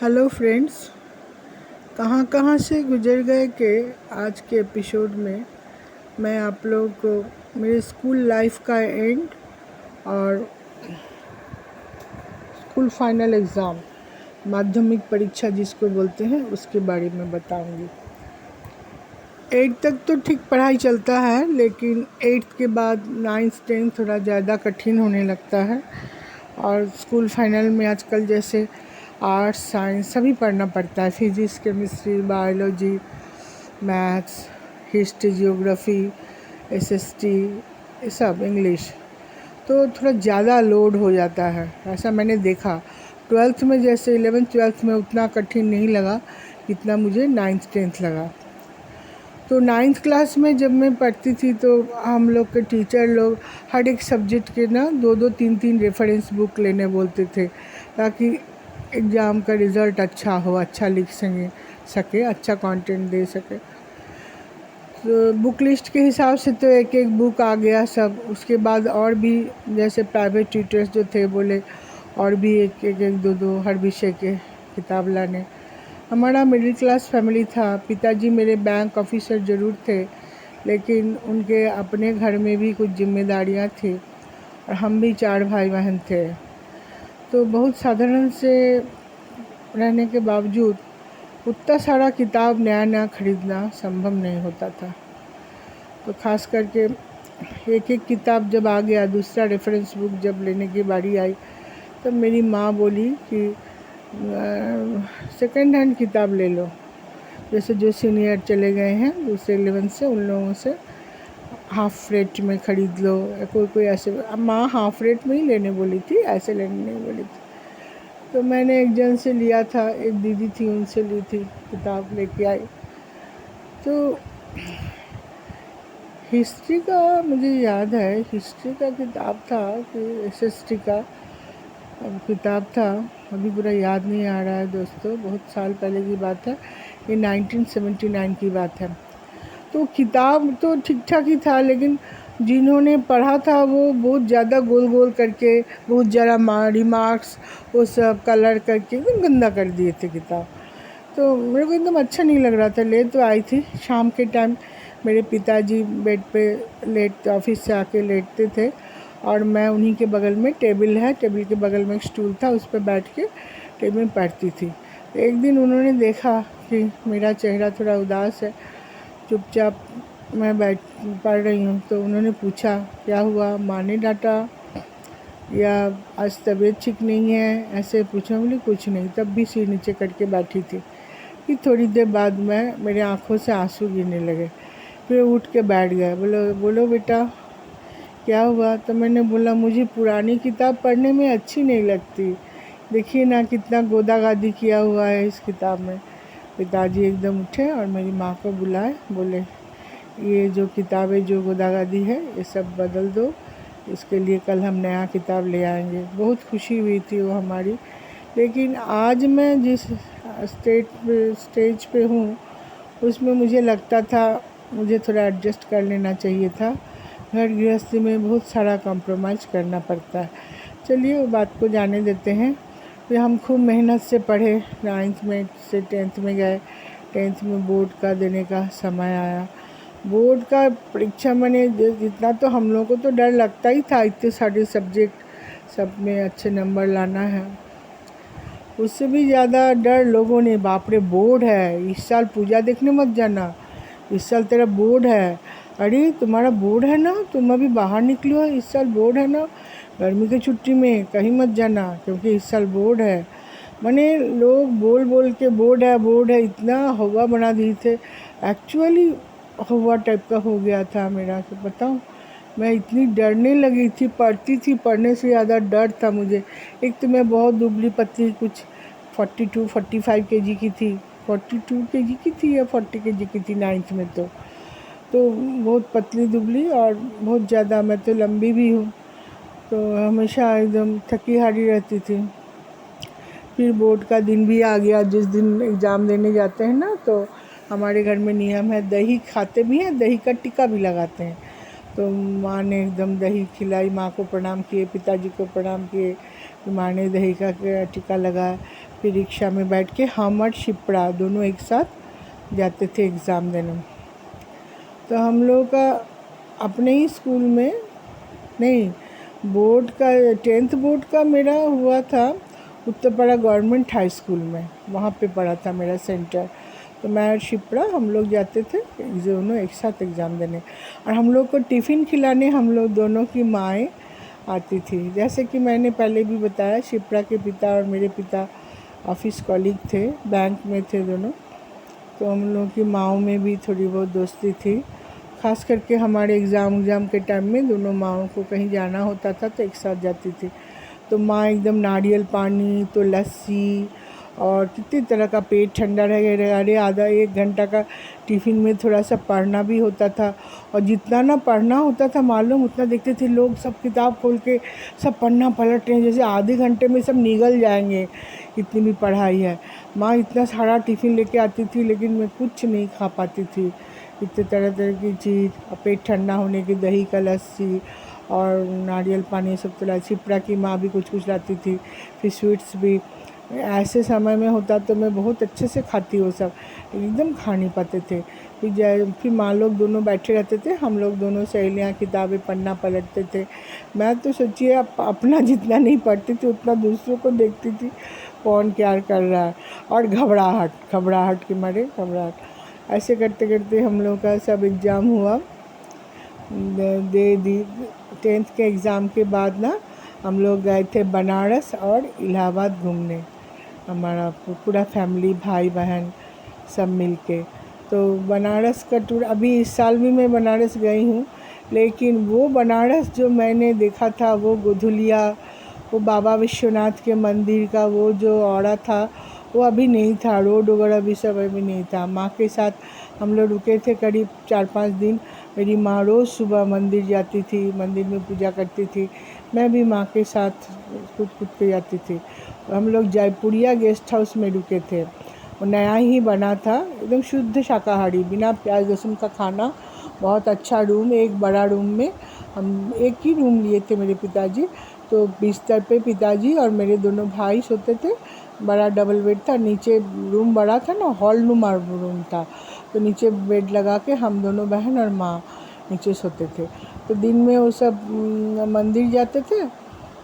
Hello friends, कहाँ कहाँ से गुजर गए कि आज के एपिसोड में मैं आप लोगों को मेरे स्कूल लाइफ का एंड और स्कूल फाइनल एग्ज़ाम माध्यमिक परीक्षा जिसको बोलते हैं उसके बारे में बताऊंगी। 8 तक तो ठीक पढ़ाई चलता है, लेकिन 8th के बाद 9th 10th थोड़ा ज़्यादा कठिन होने लगता है। और स्कूल फाइनल में आजकल जैसे आर्ट्स साइंस सभी पढ़ना पड़ता है, physics chemistry biology maths history geography SST ये सब इंग्लिश, तो थोड़ा ज़्यादा लोड हो जाता है। ऐसा मैंने देखा 12th में, जैसे 11th 12th में उतना कठिन नहीं लगा जितना मुझे 9th 10th लगा। तो 9th क्लास में जब मैं पढ़ती थी तो हम लोग के टीचर लोग हर एक सब्जेक्ट के ना 2-2 3-3 रेफरेंस बुक लेने बोलते थे, ताकि एग्ज़ाम का रिज़ल्ट अच्छा हो, अच्छा लिख सके, अच्छा कंटेंट दे सके। तो बुक लिस्ट के हिसाब से तो एक एक बुक आ गया सब। उसके बाद और भी जैसे प्राइवेट ट्यूटर्स जो थे बोले और भी एक 2-2 हर विषय के किताब लाने। हमारा मिडिल क्लास फैमिली था। पिताजी मेरे बैंक ऑफिसर ज़रूर थे, लेकिन उनके अपने घर में भी कुछ जिम्मेदारियां थी और हम भी 4 भाई बहन थे। तो बहुत साधारण से रहने के बावजूद उतना सारा किताब नया नया ख़रीदना संभव नहीं होता था। तो ख़ास करके एक एक किताब जब आ गया, दूसरा रेफरेंस बुक जब लेने की बारी आई, तब मेरी माँ बोली कि सेकंड हैंड किताब ले लो। जैसे जो सीनियर चले गए हैं दूसरे 11th से, उन लोगों से हाफ़ रेट में ख़रीद लो, या कोई ऐसे। अब माँ हाफ़ रेट में ही लेने बोली थी, ऐसे लेने नहीं बोली थी। तो मैंने एक जन से लिया था, एक दीदी थी उनसे ली थी, किताब लेके आई। तो हिस्ट्री का मुझे याद है, हिस्ट्री का किताब था कि एसएसटी का किताब था, अभी पूरा याद नहीं आ रहा है दोस्तों, बहुत साल पहले की बात है, ये 1979 की बात है। तो किताब तो ठीक ठाक ही था, लेकिन जिन्होंने पढ़ा था वो बहुत ज़्यादा गोल गोल करके, बहुत ज़्यादा रिमार्क्स वो सब कलर करके एकदम गंदा कर दिए थे किताब। तो मेरे को एकदम अच्छा नहीं लग रहा था। ले तो आई थी, शाम के टाइम मेरे पिताजी बेड पे ऑफिस से आके लेटते थे और मैं उन्हीं के बगल में टेबल है, टेबल के बगल में एक स्टूल था, उस पर बैठ के टेबल में पढ़ती थी। तो एक दिन उन्होंने देखा कि मेरा चेहरा थोड़ा उदास है, चुपचाप मैं पढ़ रही हूँ, तो उन्होंने पूछा क्या हुआ, माँ ने डांटा या आज तबीयत ठीक नहीं है, ऐसे पूछा। बोली कुछ नहीं, तब भी सिर नीचे करके बैठी थी। कि थोड़ी देर बाद मेरे आँखों से आंसू गिरने लगे। फिर उठ के बैठ गए, बोलो बेटा क्या हुआ। तो मैंने बोला मुझे पुरानी किताब पढ़ने में अच्छी नहीं लगती, देखिए ना कितना गोदागादी किया हुआ है इस किताब में। पिताजी एकदम उठे और मेरी माँ को बुलाए, बोले ये जो किताबें जो गोदागादी है ये सब बदल दो, इसके लिए कल हम नया किताब ले आएंगे। बहुत खुशी हुई थी वो हमारी। लेकिन आज मैं जिस स्टेज पे हूँ उसमें मुझे लगता था मुझे थोड़ा एडजस्ट कर लेना चाहिए था। घर गृहस्थी में बहुत सारा कॉम्प्रोमाइज़ करना पड़ता है। चलिए वो बात को जाने देते हैं। फिर हम खूब मेहनत से पढ़े, 9th में से 10th में गए। 10th में बोर्ड का देने का समय आया। बोर्ड का परीक्षा मैंने जितना तो हम लोगों को तो डर लगता ही था, इतने सारे सब्जेक्ट सब में अच्छे नंबर लाना है, उससे भी ज़्यादा डर लोगों ने, बाप रे बोर्ड है, इस साल पूजा देखने मत जाना, इस साल तेरा बोर्ड है। अरे तुम्हारा बोर्ड है ना, तुम अभी बाहर निकलो हो, इस साल बोर्ड है ना, गर्मी की छुट्टी में कहीं मत जाना क्योंकि इस साल बोर्ड है। मैंने लोग बोल बोल के बोर्ड है इतना हवा बना दी थे। एक्चुअली हवा टाइप का हो गया था मेरा। तो बताऊँ मैं इतनी डरने लगी थी, पढ़ती थी, पढ़ने से ज़्यादा डर था मुझे। एक तो मैं बहुत दुबली पतली, कुछ 42-45 केजी की थी, 42 केजी की थी या 40 केजी की थी 9th में। तो बहुत पतली दुबली और बहुत ज़्यादा, मैं तो लंबी भी हूँ, तो हमेशा एकदम थकी हारी रहती थी। फिर बोर्ड का दिन भी आ गया, जिस दिन एग्ज़ाम देने जाते हैं ना, तो हमारे घर में नियम है, दही खाते भी हैं, दही का टीका भी लगाते हैं। तो माँ ने एकदम दही खिलाई, माँ को प्रणाम किए, पिताजी को प्रणाम किए, माँ ने दही का टीका लगाया। फिर रिक्शा में बैठ के हम और शिप्रा दोनों एक साथ जाते थे एग्ज़ाम देने। तो हम लोग का अपने ही स्कूल में नहीं, बोर्ड का 10th बोर्ड का मेरा हुआ था उत्तरपाड़ा गवर्नमेंट हाई स्कूल में, वहाँ पे पढ़ा था मेरा सेंटर। तो मैं और शिप्रा हम लोग जाते थे दोनों एक साथ एग्ज़ाम देने, और हम लोग को टिफ़िन खिलाने हम लोग दोनों की माएँ आती थी। जैसे कि मैंने पहले भी बताया, शिप्रा के पिता और मेरे पिता ऑफिस कॉलीग थे, बैंक में थे दोनों। तो हम लोग की माँओं में भी थोड़ी बहुत दोस्ती थी। ख़ास करके हमारे एग्ज़ाम के टाइम में दोनों माँओं को कहीं जाना होता था तो एक साथ जाती थी। तो माँ एकदम नारियल पानी तो लस्सी और कितनी तरह का, पेट ठंडा रहे। अरे आधा 1 घंटा का टिफ़िन में थोड़ा सा पढ़ना भी होता था, और जितना ना पढ़ना होता था मालूम उतना देखते थे लोग सब किताब खोल के सब पन्ना पलट रहे हैं, जैसे आधे घंटे में सब निगल जाएंगे, इतनी भी पढ़ाई है। माँ इतना सारा टिफ़िन लेके आती थी, लेकिन मैं कुछ नहीं खा पाती थी। इतने तरह तरह की चीज़, और पेट ठंडा होने की दही का लस्सी और नारियल पानी सब तो शिप्रा की माँ भी कुछ कुछ लाती थी, फिर स्वीट्स भी। ऐसे समय में होता तो मैं बहुत अच्छे से खाती वो सब, एकदम खा नहीं पाते थे। फिर माँ लोग दोनों बैठे रहते थे, हम लोग दोनों सहेलियाँ किताबें पन्ना पलटते थे। मैं तो सोचिए अपना जितना नहीं पढ़ती थी उतना दूसरों को देखती थी कौन क्या कर रहा है, और घबराहट के मारे घबराहट। ऐसे करते करते हम लोग का सब एग्ज़ाम हुआ, दे दी। 10th के एग्ज़ाम के बाद ना हम लोग गए थे बनारस और इलाहाबाद घूमने, हमारा पूरा फैमिली, भाई बहन सब मिल के। तो बनारस का टूर, अभी इस साल भी मैं बनारस गई हूँ, लेकिन वो बनारस जो मैंने देखा था, वो गोधुलिया, वो बाबा विश्वनाथ के मंदिर का वो जो औरा था वो अभी नहीं था, रोड वगैरह भी सब अभी नहीं था। माँ के साथ हम लोग रुके थे करीब 4-5 दिन। मेरी माँ रोज़ सुबह मंदिर जाती थी, मंदिर में पूजा करती थी, मैं भी माँ के साथ कूद के जाती थी। हम लोग जयपुरिया गेस्ट हाउस में रुके थे, वो नया ही बना था, एकदम शुद्ध शाकाहारी, बिना प्याज लहसुन का खाना, बहुत अच्छा रूम, एक बड़ा रूम में हम एक ही रूम लिए थे मेरे पिताजी। तो बिस्तर पे पिताजी और मेरे दोनों भाई सोते थे, बड़ा डबल बेड था, नीचे रूम बड़ा था ना, हॉल नुमा रूम था, तो नीचे बेड लगा के हम दोनों बहन और माँ नीचे सोते थे। तो दिन में वो सब मंदिर जाते थे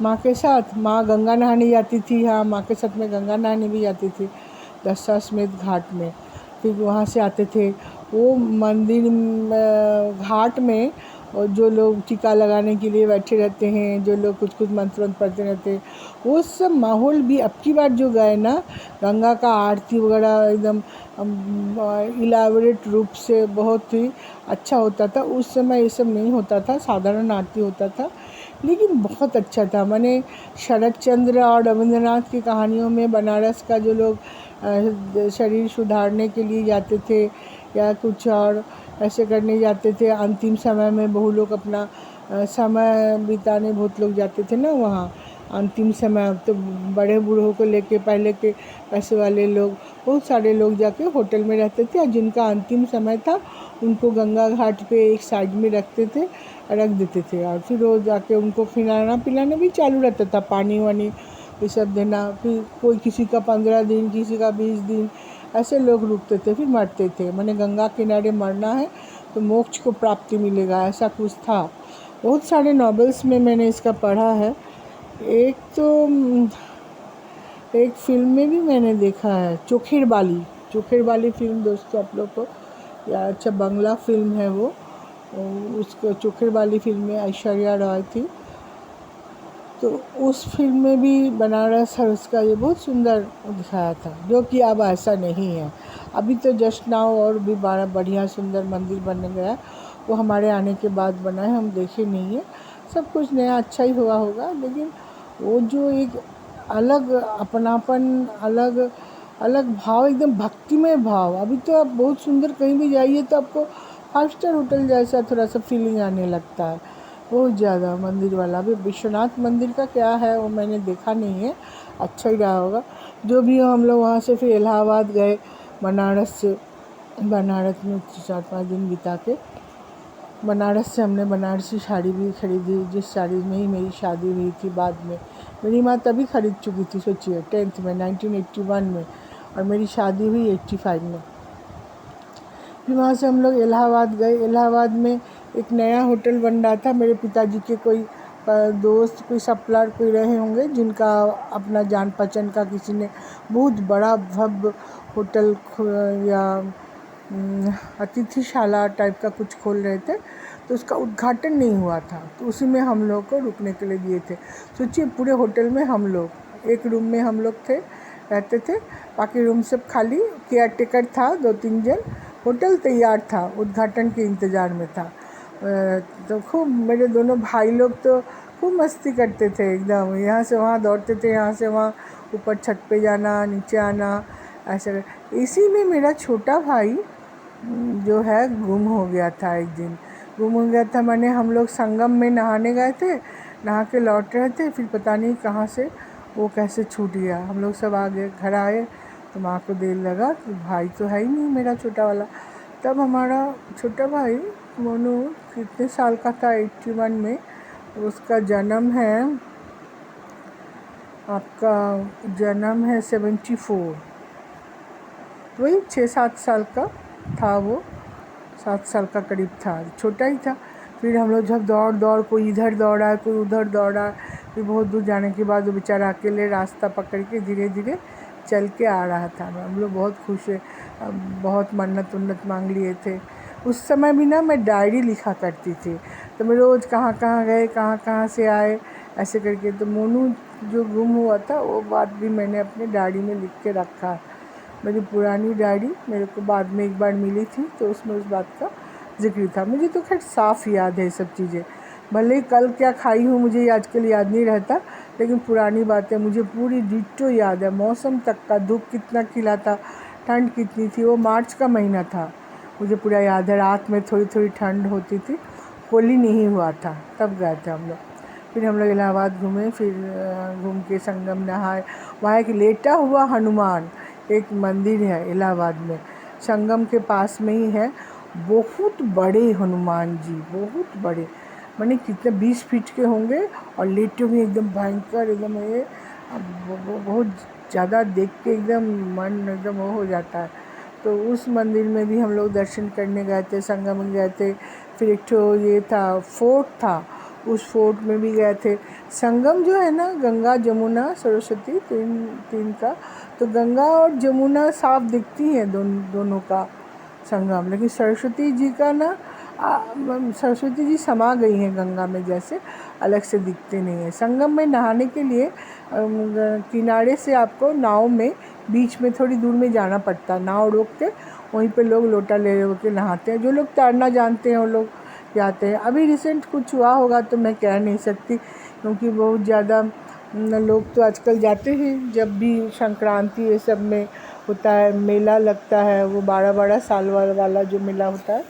माँ के साथ। माँ गंगा नहाने जाती थी, हाँ माँ के साथ में गंगा नहाने भी जाती थी दशाश्वमेध घाट में। फिर वहाँ से आते थे, वो मंदिर घाट में, और जो लोग टीका लगाने के लिए बैठे रहते हैं, जो लोग कुछ कुछ मंत्र पढ़ते रहते हैं, वो सब माहौल भी अब की बार जो गए ना, गंगा का आरती वगैरह एकदम इलाबोरेट रूप से बहुत ही अच्छा होता था। उस समय ये सब नहीं होता था, साधारण आरती होता था, लेकिन बहुत अच्छा था। मैंने शरत चंद्र और रविंद्रनाथ की कहानियों में बनारस का जो लोग शरीर सुधारने के लिए जाते थे या कुछ और ऐसे करने जाते थे, अंतिम समय में बहु लोग अपना समय बिताने बहुत लोग जाते थे ना वहाँ अंतिम समय। तो बड़े बूढ़ों को लेके, पहले के पैसे वाले लोग, बहुत सारे लोग जाके होटल में रहते थे, और जिनका अंतिम समय था उनको गंगा घाट पे एक साइड में रखते थे, रख देते थे, और फिर वो जाके उनको खिलाना पिलाना भी चालू रहता था, पानी वानी ये सब देना। फिर कोई किसी का 15 दिन, किसी का 20 दिन, ऐसे लोग रुकते थे, फिर मरते थे। मैंने गंगा किनारे मरना है तो मोक्ष को प्राप्ति मिलेगा, ऐसा कुछ था। बहुत सारे नॉवेल्स में मैंने इसका पढ़ा है। एक फिल्म में भी मैंने देखा है, चोखेर बाली फिल्म दोस्तों आप लोग को, या अच्छा बंगला फिल्म है वो, उसको चोखेर बाली फिल्म में ऐश्वर्या राय थी। तो उस फिल्म में भी बनारस और उसका ये बहुत सुंदर दिखाया था, जो कि अब ऐसा नहीं है। अभी तो जस्ट नाउ और भी बड़ा बढ़िया सुंदर मंदिर बन गया, वो हमारे आने के बाद बना है, हम देखे नहीं है। सब कुछ नया अच्छा ही हुआ होगा, लेकिन वो जो एक अलग अपनापन, अलग अलग भाव, एकदम भक्तिमय भाव। अभी तो आप बहुत सुंदर कहीं भी जाइए तो आपको 5 स्टार होटल जैसा थोड़ा सा फीलिंग आने लगता है, बहुत ज़्यादा मंदिर वाला। अभी विश्वनाथ मंदिर का क्या है वो मैंने देखा नहीं है, अच्छा ही रहा होगा। जो भी हो, हम लोग वहाँ से फिर इलाहाबाद गए, बनारस में 4-5 दिन बिता के बनारस से हमने बनारसी साड़ी भी खरीदी, जिस साड़ी में ही मेरी शादी हुई थी बाद में मेरी माँ तभी ख़रीद चुकी थी, सोचिए 10th में 1981 में, और मेरी शादी हुई 85 में। फिर वहाँ से हम लोग इलाहाबाद गए। इलाहाबाद में एक नया होटल बन रहा था। मेरे पिताजी के कोई दोस्त, कोई सप्लायर कोई रहे होंगे, जिनका अपना जान पहचान का किसी ने बहुत बड़ा भव्य होटल या अतिथिशाला टाइप का कुछ खोल रहे थे, तो उसका उद्घाटन नहीं हुआ था, तो उसी में हम लोग को रुकने के लिए दिए थे। सोचिए पूरे होटल में हम लोग, एक रूम में हम लोग थे, रहते थे, बाकी रूम सब खाली, केयर टेकर था 2-3 जन, होटल तैयार था, उद्घाटन के इंतज़ार में था। तो खूब मेरे दोनों भाई लोग तो खूब मस्ती करते थे एकदम, यहाँ से वहाँ दौड़ते थे, यहाँ से वहाँ, ऊपर छत पे जाना, नीचे आना, ऐसे। इसी में मेरा छोटा भाई जो है गुम हो गया था। एक दिन गुम हो गया था, मैंने हम लोग संगम में नहाने गए थे, नहा के लौट रहे थे, फिर पता नहीं कहाँ से वो कैसे छूट गया। हम लोग सब आ गए, घर आए तो माँ को देर लगा कि भाई तो है ही नहीं मेरा छोटा वाला। तब हमारा छोटा भाई मोनू कितने साल का था, 81 में, उसका जन्म है, आपका जन्म है 74, वही 6-7 साल का था वो, 7 साल का करीब था, छोटा ही था। फिर हम लोग जब दौड़ कोई इधर दौड़ा, कोई उधर दौड़ा, फिर बहुत दूर जाने के बाद वो बेचारा अकेले रास्ता पकड़ के धीरे धीरे चल के आ रहा था। हम लोग बहुत खुश है, बहुत मन्नत उन्नत मांग लिए थे। उस समय भी ना मैं डायरी लिखा करती थी, तो मैं रोज़ कहाँ कहाँ गए, कहाँ कहाँ से आए, ऐसे करके। तो मोनू जो गुम हुआ था वो बात भी मैंने अपने डायरी में लिख के रखा। मेरी पुरानी डायरी मेरे को बाद में एक बार मिली थी, तो उसमें उस बात का ज़िक्र था। मुझे तो खैर साफ़ याद है ये सब चीज़ें, भले ही कल क्या खाई हूँ मुझे आजकल याद नहीं रहता, लेकिन पुरानी बातें मुझे पूरी डिट्टो याद है। मौसम तक का, धूप कितना खिला था, ठंड कितनी थी, वो मार्च का महीना था, मुझे पूरा याद है। रात में थोड़ी थोड़ी ठंड होती थी, होली नहीं हुआ था, तब गए थे हम लोग। फिर हम लोग इलाहाबाद घूमे, फिर घूम के संगम नहाए। वहाँ एक लेटा हुआ हनुमान एक मंदिर है इलाहाबाद में, संगम के पास में ही है। बहुत बड़े हनुमान जी, बहुत बड़े, माने कितने 20 फीट के होंगे, और लेटे हुए एकदम भयंकर, एकदम ये बहुत ज़्यादा देख के एकदम मन एकदम वो हो जाता है। तो उस मंदिर में भी हम लोग दर्शन करने गए थे, संगम में गए थे। फिर एक ठो ये था, फोर्ट था, उस फोर्ट में भी गए थे। संगम जो है ना, गंगा जमुना सरस्वती तीन का, तो गंगा और जमुना साफ दिखती हैं, दोनों का संगम, लेकिन सरस्वती जी का ना, सरस्वती जी समा गई हैं गंगा में, जैसे अलग से दिखते नहीं हैं। संगम में नहाने के लिए किनारे से आपको नाव में बीच में थोड़ी दूर में जाना पड़ता है, नाव रोक के वहीं पे लोग लोटा ले के नहाते हैं। जो लोग तैरना जानते हैं वो लोग जाते हैं। अभी रिसेंट कुछ हुआ होगा तो मैं कह नहीं सकती, क्योंकि बहुत ज़्यादा लोग तो आजकल जाते हैं, जब भी संक्रांति ये सब में होता है, मेला लगता है, वो 12-12 साल वाला जो मेला होता है,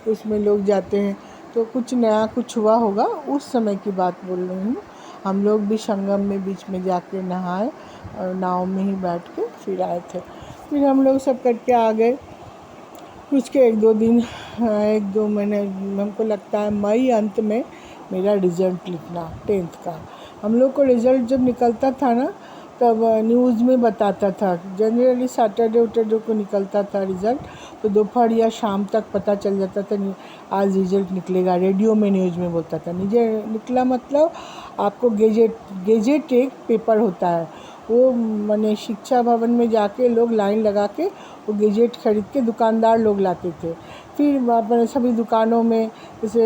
उसमें लोग जाते हैं। तो कुछ नया कुछ हुआ होगा, उस समय की बात बोल रही हूँ। हम लोग भी संगम में बीच में जाके नहाए, और नाव में ही बैठ के फिर आए थे। फिर हम लोग सब करके आ गए। उसके 1-2 दिन, 1-2 महीने, हमको लगता है मई अंत में मेरा रिज़ल्ट लिखना 10th का। हम लोग को रिज़ल्ट जब निकलता था ना, तब न्यूज़ में बताता था, जनरली सैटरडे उटरडे को निकलता था रिज़ल्ट, तो दोपहर या शाम तक पता चल जाता था आज रिज़ल्ट निकलेगा। रेडियो में न्यूज़ में बोलता था, निकला मतलब आपको गेजेट एक पेपर होता है, वो माने शिक्षा भवन में जाके लोग लाइन लगा के वो गेजेट खरीद के दुकानदार लोग लाते थे। फिर अपने सभी दुकानों में, जैसे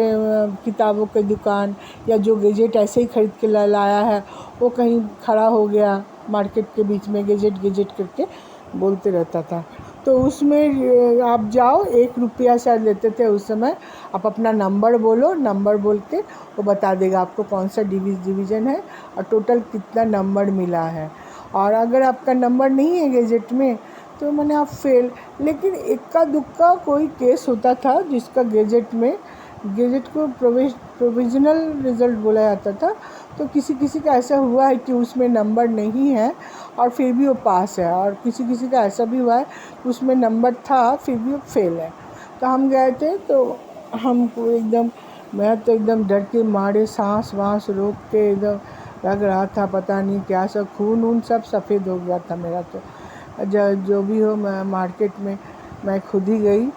किताबों की दुकान या जो गेजेट ऐसे ही खरीद के लाया है, वो कहीं खड़ा हो गया मार्केट के बीच में, गेजेट करके बोलते रहता था। तो उसमें आप जाओ, 1 रुपया शायद लेते थे उस समय। आप अपना नंबर बोलो, नंबर बोल के वो बता देगा आपको कौन सा डिवीज़न है और टोटल कितना नंबर मिला है। और अगर आपका नंबर नहीं है गेजेट में, तो मैंने आप फेल। लेकिन इक्का दुक्का कोई केस होता था जिसका गेजेट को प्रोविज़नल रिज़ल्ट बोला जाता था। तो किसी का ऐसा हुआ है कि उसमें नंबर नहीं है और फिर भी वो पास है, और किसी का ऐसा भी हुआ है उसमें नंबर था फिर भी वो फेल है। तो हम गए थे, तो हमको एकदम, मैं तो एकदम डर के मारे सांस वाँस रोक के एकदम लग रहा था पता नहीं क्या, सब खून वून सब सफ़ेद हो गया था मेरा। तो जो भी हो, मैं मार्केट में मैं खुद ही गई,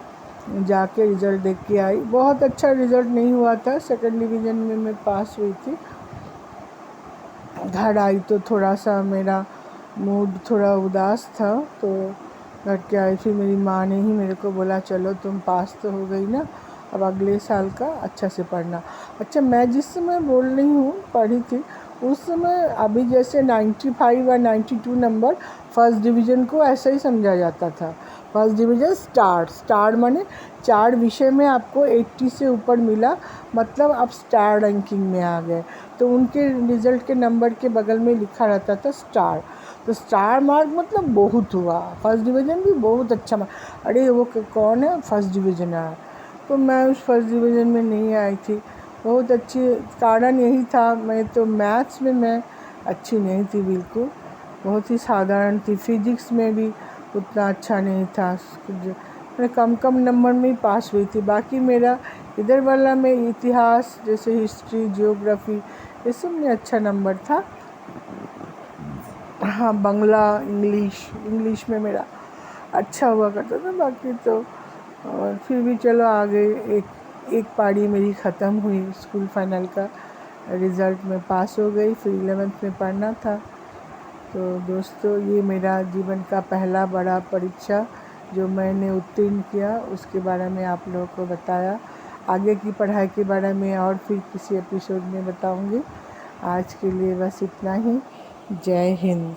जाके रिज़ल्ट देख के आई। बहुत अच्छा रिज़ल्ट नहीं हुआ था, सेकंड डिवीज़न में मैं पास हुई थी। घर आई तो थोड़ा सा मेरा मूड थोड़ा उदास था, तो घर के आई। फिर मेरी माँ ने ही मेरे को बोला चलो तुम पास तो हो गई ना, अब अगले साल का अच्छा से पढ़ना। अच्छा, मैं जिस समय बोल रही हूँ पढ़ी थी, उस समय अभी जैसे 95 या 92 नंबर फर्स्ट डिवीज़न को ऐसा ही समझा जाता था। फर्स्ट डिवीज़न स्टार माने 4 विषय में आपको 80 से ऊपर मिला, मतलब आप स्टार रैंकिंग में आ गए। तो उनके रिज़ल्ट के नंबर के बगल में लिखा रहता था स्टार। तो स्टार मार्क मतलब बहुत हुआ, फर्स्ट डिवीज़न भी बहुत अच्छा मार्क। अरे वो कौन है फर्स्ट डिवीज़न आया, तो मैं उस फर्स्ट डिवीज़न में नहीं आई थी। बहुत अच्छी कारण यही था, मैं तो मैथ्स में मैं अच्छी नहीं थी बिल्कुल, बहुत ही साधारण थी। फिज़िक्स में भी उतना अच्छा नहीं था, मैं कम नंबर में ही पास हुई थी। बाकी मेरा इधर वाला में इतिहास जैसे हिस्ट्री, जियोग्राफी, ये सब में अच्छा नंबर था। हाँ, बंगला, इंग्लिश में मेरा अच्छा हुआ करता था। बाकी तो और फिर भी चलो आगे एक पारी मेरी ख़त्म हुई, स्कूल फाइनल का रिज़ल्ट में पास हो गई। फिर 11th में पढ़ना था। तो दोस्तों, ये मेरा जीवन का पहला बड़ा परीक्षा जो मैंने उत्तीर्ण किया, उसके बारे में आप लोगों को बताया। आगे की पढ़ाई के बारे में और फिर किसी एपिसोड में बताऊंगी। आज के लिए बस इतना ही। जय हिंद।